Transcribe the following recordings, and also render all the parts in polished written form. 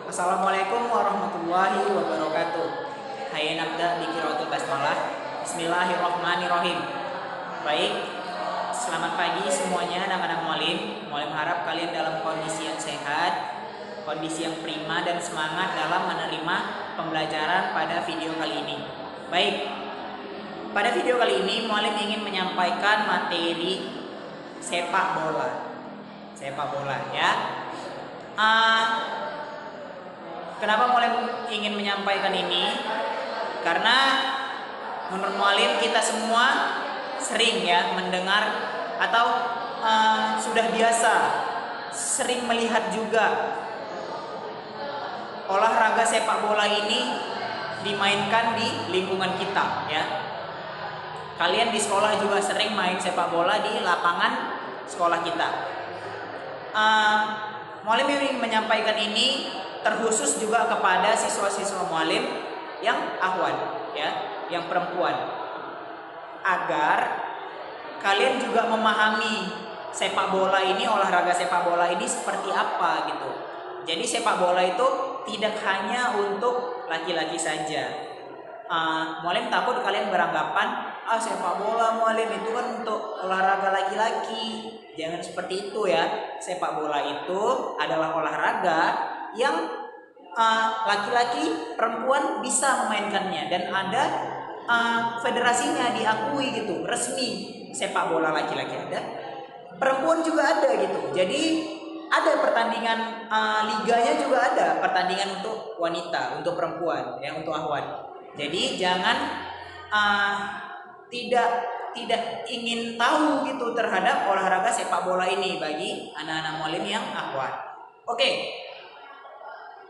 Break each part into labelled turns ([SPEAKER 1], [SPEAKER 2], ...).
[SPEAKER 1] Assalamualaikum warahmatullahi wabarakatuh. Hayya nabda bi qiraatul basmalah. Bismillahirrahmanirrahim. Baik, selamat pagi semuanya anak-anak mualim. Mualim harap kalian dalam kondisi yang sehat, kondisi yang prima dan semangat dalam menerima pembelajaran pada video kali ini. Baik, pada video kali ini mualim ingin menyampaikan materi sepak bola. Sepak bola ya. Kenapa mualim ingin menyampaikan ini? Karena menurut mualim kita semua sering ya mendengar atau sudah biasa sering melihat juga olahraga sepak bola ini dimainkan di lingkungan kita ya. Kalian di sekolah juga sering main sepak bola di lapangan sekolah kita. Mualim ingin menyampaikan ini terkhusus juga kepada siswa-siswa mualim yang ahwat ya, yang perempuan, agar kalian juga memahami sepak bola ini, olahraga sepak bola ini seperti apa gitu. Jadi sepak bola itu tidak hanya untuk laki-laki saja. Mualim takut kalian beranggapan sepak bola mualim itu kan untuk olahraga laki-laki. Jangan seperti itu ya. Sepak bola itu adalah olahraga yang laki-laki perempuan bisa memainkannya dan ada federasinya diakui gitu, resmi. Sepak bola laki-laki ada, perempuan juga ada gitu. Jadi ada pertandingan liganya juga ada, pertandingan untuk wanita, untuk perempuan ya, untuk ahwat. Jadi jangan tidak ingin tahu gitu terhadap olahraga sepak bola ini bagi anak-anak mualim yang ahwat. Oke.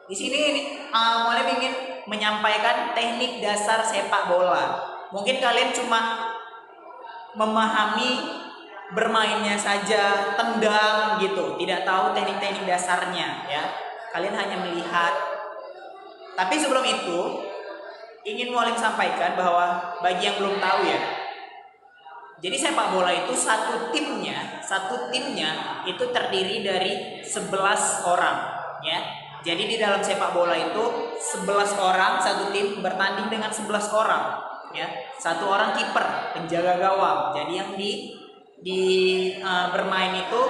[SPEAKER 1] Di sini mualim ingin menyampaikan teknik dasar sepak bola. Mungkin kalian cuma memahami bermainnya saja, tendang gitu, tidak tahu teknik-teknik dasarnya ya. Kalian hanya melihat. Tapi sebelum itu ingin mualim sampaikan bahwa bagi yang belum tahu ya, jadi sepak bola itu satu timnya itu terdiri dari 11 orang ya. Jadi di dalam sepak bola itu 11 orang satu tim bertanding dengan 11 orang ya. Satu orang kiper, penjaga gawang. Jadi yang bermain itu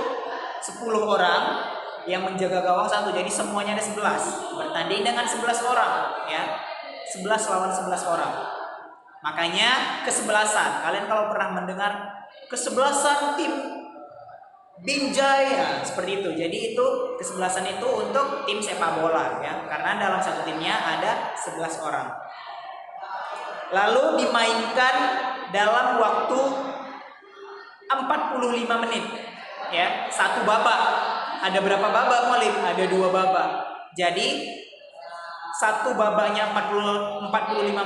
[SPEAKER 1] 10 orang yang menjaga gawang satu. Jadi semuanya ada 11. Bertanding dengan 11 orang ya. 11 lawan 11 orang. Makanya kesebelasan. Kalian kalau pernah mendengar kesebelasan tim Binjai ya, seperti itu. Jadi itu kesebelasan itu untuk tim sepak bola ya. Karena dalam satu timnya ada 11 orang. Lalu dimainkan dalam waktu 45 menit ya. Satu babak. Ada berapa babak mualim? Ada 2 babak. Jadi satu babaknya 45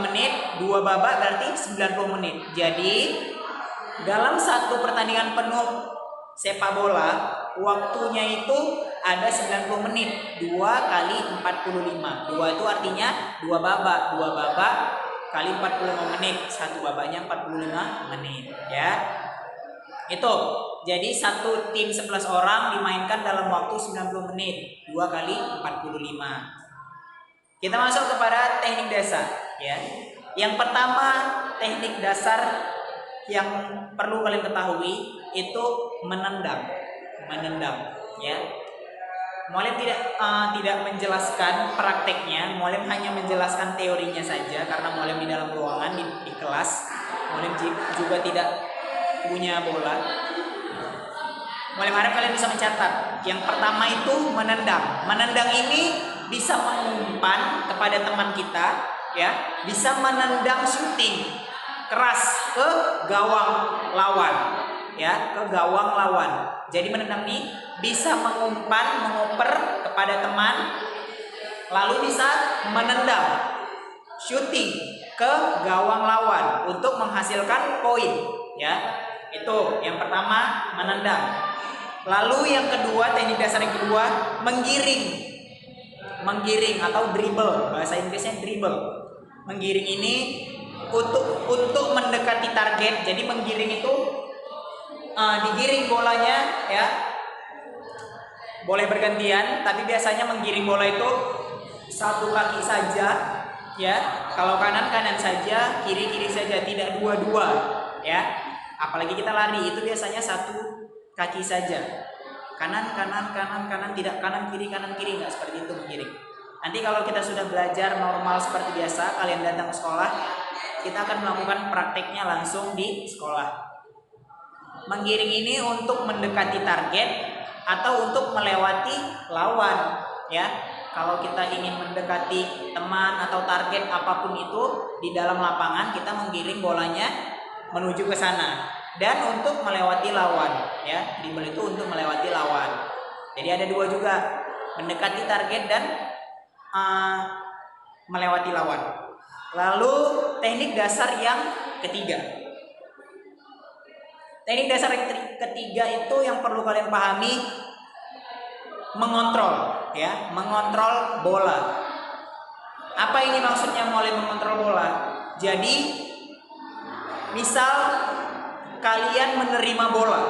[SPEAKER 1] menit, 2 babak berarti 90 menit. Jadi dalam satu pertandingan penuh sepak bola waktunya itu ada 90 menit. 2 kali 45. 2 itu artinya 2 babak. 2 babak kali 45 menit. Satu babaknya 45 menit ya. Itu. Jadi satu tim 11 orang dimainkan dalam waktu 90 menit. 2 kali 45. Kita masuk kepada teknik dasar ya. Yang pertama, teknik dasar yang perlu kalian ketahui itu menendang ya. Mualim tidak menjelaskan prakteknya, mualim hanya menjelaskan teorinya saja karena mualim di dalam ruangan di kelas. Mualim juga tidak punya bola. Mualim harap kalian bisa mencatat. Yang pertama itu menendang. Menendang ini bisa mengumpan kepada teman kita ya, bisa menendang syuting keras ke gawang lawan ya, ke gawang lawan. Jadi menendang ini bisa mengumpan, mengoper kepada teman, lalu bisa menendang syuting ke gawang lawan untuk menghasilkan poin ya. Itu yang pertama, menendang. Lalu yang kedua, teknik dasar yang kedua, menggiring atau dribble, bahasa Inggrisnya dribble. Menggiring ini untuk mendekati target. Jadi menggiring itu digiring bolanya ya, boleh bergantian, tapi biasanya menggiring bola itu satu kaki saja, ya. Kalau kanan kanan saja, kiri kiri saja, tidak dua-dua, ya. Apalagi kita lari itu biasanya satu kaki saja. Kanan kanan kanan kanan, tidak kanan kiri nggak seperti itu menggiring. Nanti kalau kita sudah belajar normal seperti biasa, kalian datang ke sekolah, kita akan melakukan prakteknya langsung di sekolah. Menggiring ini untuk mendekati target atau untuk melewati lawan, ya. Kalau kita ingin mendekati teman atau target apapun itu di dalam lapangan, kita menggiring bolanya menuju ke sana. Dan untuk melewati lawan, ya, dribble itu untuk melewati lawan. Jadi ada dua juga, mendekati target dan melewati lawan. Lalu teknik dasar yang ketiga. Teknik dasar yang ketiga itu yang perlu kalian pahami, mengontrol, ya, mengontrol bola. Apa ini maksudnya mulai mengontrol bola? Jadi misal kalian menerima bola,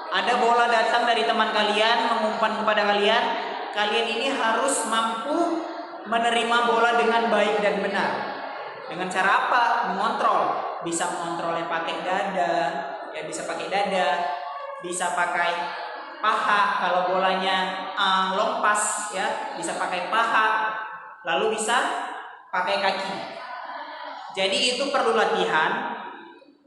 [SPEAKER 1] ada bola datang dari teman kalian mengumpan kepada kalian, kalian ini harus mampu menerima bola dengan baik dan benar. Dengan cara apa? Mengontrol. Bisa mengontrolnya pakai dada, ya, bisa pakai dada, bisa pakai paha kalau bolanya lompas, ya, bisa pakai paha, lalu bisa pakai kaki. Jadi itu perlu latihan.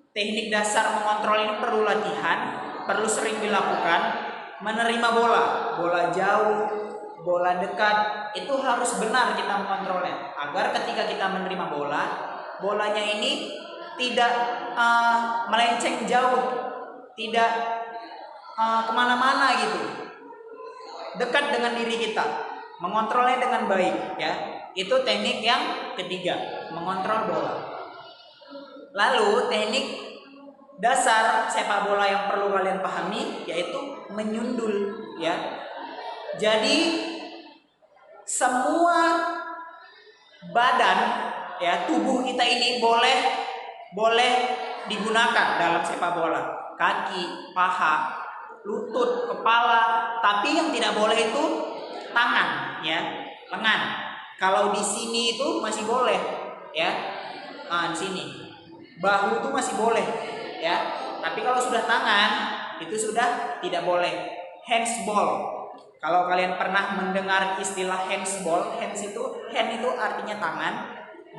[SPEAKER 1] Teknik dasar mengontrol ini perlu latihan, perlu sering dilakukan. Menerima bola jauh, bola dekat, itu harus benar kita mengontrolnya, agar ketika kita menerima bolanya ini tidak melenceng jauh, tidak kemana-mana gitu, dekat dengan diri kita, mengontrolnya dengan baik, ya. Itu teknik yang ketiga, mengontrol bola. Lalu teknik dasar sepak bola yang perlu kalian pahami yaitu menyundul, ya. Jadi semua badan, ya, tubuh kita ini boleh digunakan dalam sepak bola. Kaki, paha, lutut, kepala, tapi yang tidak boleh itu tangan, ya, lengan. Kalau di sini itu masih boleh, ya. Di sini bahu itu masih boleh, ya. Tapi kalau sudah tangan itu sudah tidak boleh. Handsball. Kalau kalian pernah mendengar istilah handsball, hand itu artinya tangan,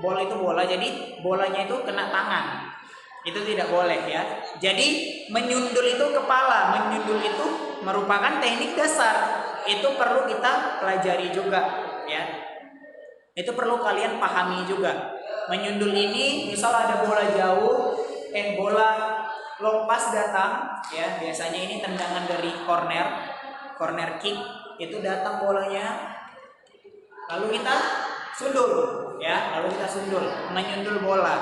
[SPEAKER 1] ball itu bola, jadi bolanya itu kena tangan. Itu tidak boleh, ya. Jadi menyundul itu kepala, menyundul itu merupakan teknik dasar. Itu perlu kita pelajari juga, ya. Itu perlu kalian pahami juga. Menyundul ini misal ada bola jauh, bola lompas datang, ya, biasanya ini tendangan dari corner kick, itu datang bolanya, lalu kita sundul, ya, menyundul bola.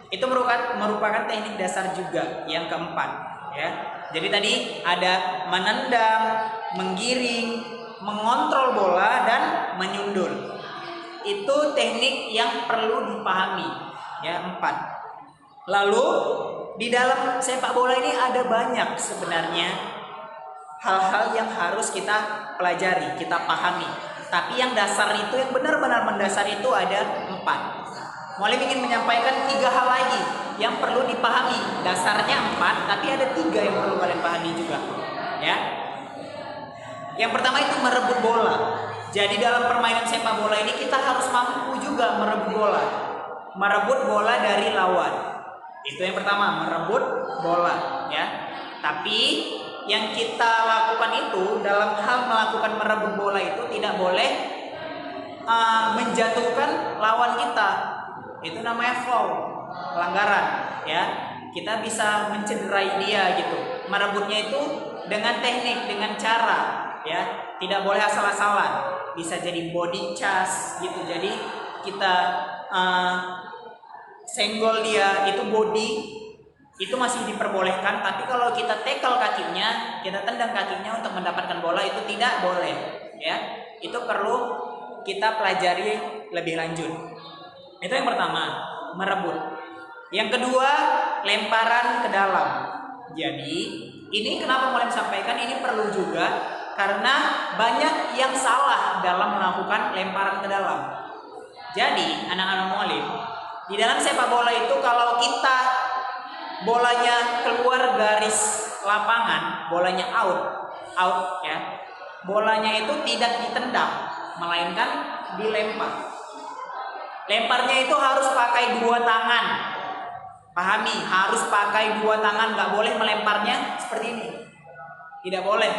[SPEAKER 1] Itu merupakan teknik dasar juga yang keempat, ya. Jadi tadi ada menendang, menggiring, mengontrol bola, dan menyundul. Itu teknik yang perlu dipahami, ya, 4. Lalu di dalam sepak bola ini ada banyak sebenarnya hal-hal yang harus kita pelajari, kita pahami. Tapi yang dasar itu, yang benar-benar mendasar itu ada 4. Mualim ingin menyampaikan 3 hal lagi yang perlu dipahami. Dasarnya 4, tapi ada 3 yang perlu kalian pahami juga, ya. Yang pertama itu merebut bola. Jadi dalam permainan sepak bola ini kita harus mampu juga merebut bola. Merebut bola dari lawan. Itu yang pertama, merebut bola, ya. Tapi yang kita lakukan itu dalam hal melakukan merebut bola itu tidak boleh menjatuhkan lawan kita. Itu namanya foul, pelanggaran, ya. Kita bisa mencederai dia gitu. Merebutnya itu dengan teknik, dengan cara, ya. Tidak boleh asal-asalan. Bisa jadi body charge gitu. Jadi kita senggol dia, itu body, itu masih diperbolehkan. Tapi kalau kita tackle kakinya, kita tendang kakinya untuk mendapatkan bola, itu tidak boleh, ya. Itu perlu kita pelajari lebih lanjut. Itu yang pertama, merebut. Yang kedua, lemparan ke dalam. Jadi ini kenapa mulai sampaikan, ini perlu juga Karena banyak yang salah dalam melakukan lemparan ke dalam. Jadi anak-anak mualim, di dalam sepak bola itu kalau kita bolanya keluar garis lapangan, bolanya out ya. Bolanya itu tidak ditendang, melainkan dilempar. Lemparnya itu harus pakai dua tangan. Pahami, harus pakai dua tangan, nggak boleh melemparnya seperti ini. Tidak boleh.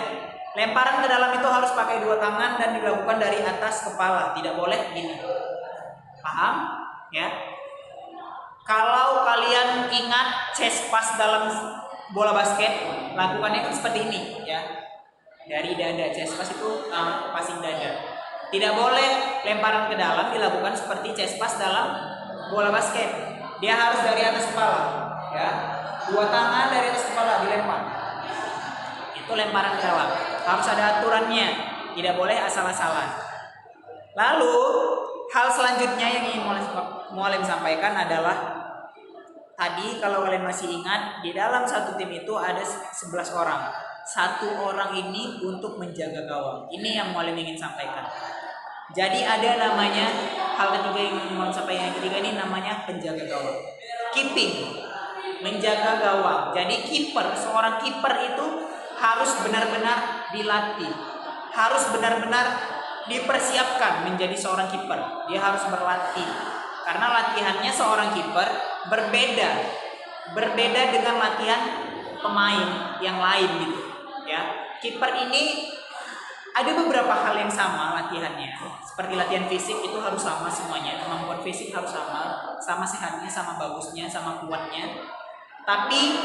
[SPEAKER 1] Lemparan ke dalam itu harus pakai dua tangan dan dilakukan dari atas kepala, tidak boleh gini. Paham? Ya. Kalau kalian ingat chest pass dalam bola basket, lakukannya kan seperti ini, ya. Dari dada, chest pass itu passing dada. Tidak boleh lemparan ke dalam dilakukan seperti chest pass dalam bola basket. Dia harus dari atas kepala, ya. Dua tangan dari atas kepala dilempar. Itu lemparan ke dalam. Harus ada aturannya. Tidak boleh asal-asalan. Lalu hal selanjutnya yang ingin Mualim sampaikan adalah tadi kalau kalian masih ingat, di dalam satu tim itu ada 11 orang. Satu orang ini untuk menjaga gawang. Ini yang Mualim ingin sampaikan. Jadi ada namanya, hal ketiga yang Mualim sampaikan, yang ketiga ini namanya penjaga gawang. Keeping, menjaga gawang. Jadi seorang kiper itu harus benar-benar dilatih. Harus benar-benar dipersiapkan menjadi seorang kiper. Dia harus berlatih. Karena latihannya seorang kiper berbeda dengan latihan pemain yang lain gitu, ya. Kiper ini ada beberapa hal yang sama latihannya. Seperti latihan fisik itu harus sama semuanya. Kemampuan fisik harus sama sehatnya, sama bagusnya, sama kuatnya. Tapi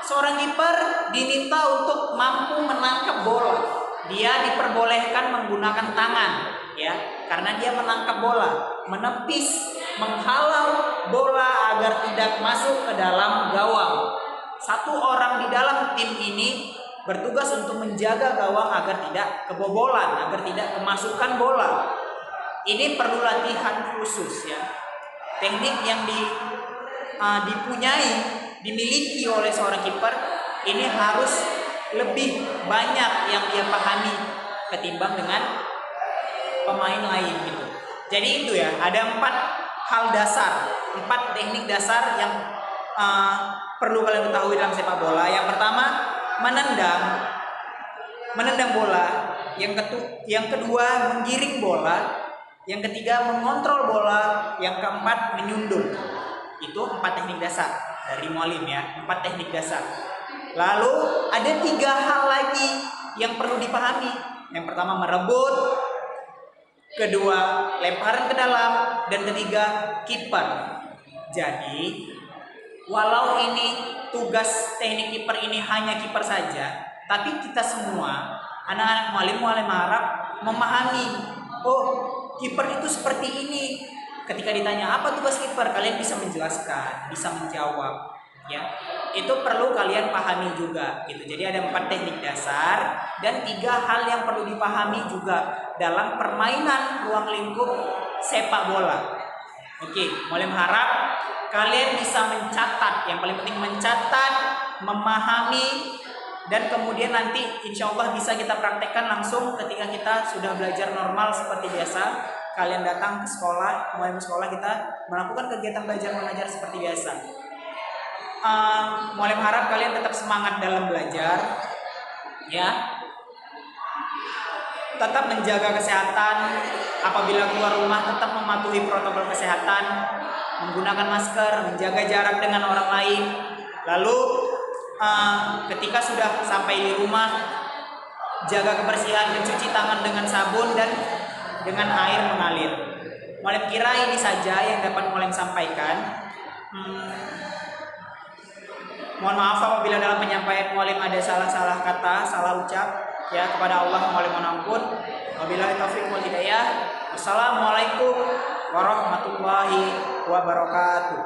[SPEAKER 1] seorang kiper diminta untuk mampu menangkap bola. Dia diperbolehkan menggunakan tangan, ya, karena dia menangkap bola, menepis, menghalau bola agar tidak masuk ke dalam gawang. Satu orang di dalam tim ini bertugas untuk menjaga gawang agar tidak kebobolan, agar tidak kemasukan bola. Ini perlu latihan khusus, ya. Teknik yang dimiliki oleh seorang kiper ini harus lebih banyak yang dia pahami ketimbang dengan pemain lain gitu. Jadi itu ya, ada 4 hal dasar, 4 teknik dasar yang perlu kalian ketahui dalam sepak bola. Yang pertama, menendang bola. Yang kedua, menggiring bola. Yang ketiga, mengontrol bola. Yang keempat, menyundul. Itu 4 teknik dasar dari Mualim, ya, 4 teknik dasar. Lalu ada 3 hal lagi yang perlu dipahami. Yang pertama merebut, kedua lemparan ke dalam, dan ketiga kiper. Jadi walau ini tugas teknik kiper ini hanya kiper saja, tapi kita semua anak-anak Mualim harap memahami, oh, kiper itu seperti ini. Ketika ditanya apa tugas kiper, kalian bisa menjelaskan, bisa menjawab, ya. Itu perlu kalian pahami juga gitu. Jadi ada 4 teknik dasar dan 3 hal yang perlu dipahami juga dalam permainan ruang lingkup sepak bola. Oke, Mualim harap kalian bisa mencatat. Yang paling penting mencatat, memahami, dan kemudian nanti insya Allah bisa kita praktekkan langsung ketika kita sudah belajar normal seperti biasa. Kalian datang ke sekolah, mulai sekolah kita melakukan kegiatan belajar mengajar seperti biasa. Mualim harap kalian tetap semangat dalam belajar, ya. Tetap menjaga kesehatan. Apabila keluar rumah tetap mematuhi protokol kesehatan, menggunakan masker, menjaga jarak dengan orang lain. Lalu ketika sudah sampai di rumah, jaga kebersihan, mencuci tangan dengan sabun dan dengan air mengalir. Mualim kira ini saja yang dapat Mualim sampaikan. Mohon maaf apabila dalam penyampaian Mualim ada salah-salah kata, salah ucap, ya. Kepada Allah Mualim mohon ampun. Wabillahi taufiq wal hidayah. Wassalamualaikum warahmatullahi wabarakatuh.